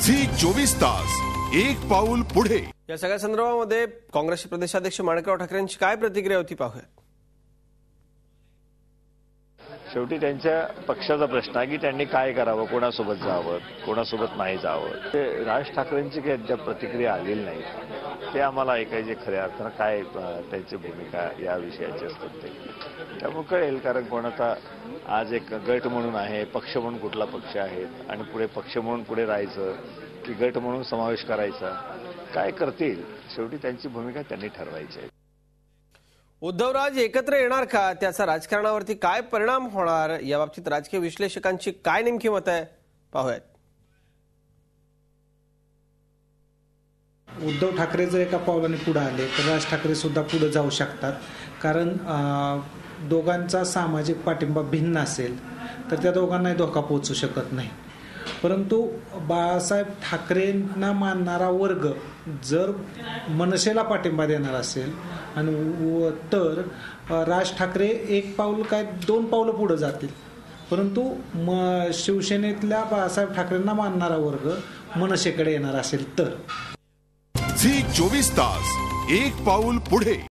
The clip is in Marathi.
झी 24 तास एक पाऊल पुढे। या सगळ्या संदर्भामध्ये काँग्रेसचे प्रदेशाध्यक्ष माणिकराव ठाकरेंची काय प्रतिक्रिया होती पाहूया। शेवटी त्यांच्या पक्षाचा प्रश्न आहे की त्यांनी काय करावं, कोणासोबत जावं, कोणासोबत नाही जावं। ते राज ठाकरेंची काही अद्याप प्रतिक्रिया आलेली नाही। ते आम्हाला ऐकायचे खऱ्या अर्थानं काय त्यांची भूमिका या विषयाची असतात ते त्यामुळे कळेल। कारण कोणाचा आज एक गट म्हणून आहे, पक्ष म्हणून कुठला पक्ष आहे आणि पुढे पक्ष म्हणून पुढे राहायचं की गट म्हणून समावेश करायचा, काय करतील शेवटी त्यांची भूमिका त्यांनी ठरवायची आहे। उद्धवराज एकत्र येणार का, त्याचा राजकारणावरती काय परिणाम होणार, याबाबतीत राजकीय विश्लेषकांची काय नेमकी मत आहे पाहूयात। उद्धव ठाकरे जर एका पावलाने पुढे आले तर राज ठाकरे सुद्धा पुढे जाऊ शकतात। कारण दोघांचा सामाजिक पाठिंबा भिन्न असेल तर त्या दोघांनाही धोका पोहोचू शकत नाही। परंतु बाळासाहेब ठाकरेंना मानणारा वर्ग जर मनसेला पाठिंबा देणार असेल आणि तर राज ठाकरे एक पाऊल काय दोन पावलं पुढे जातील। परंतु शिवसेनेतल्या बाळासाहेब ठाकरेंना मानणारा वर्ग मनसेकडे येणार असेल तर झी 24 तास एक पाऊल पुढे।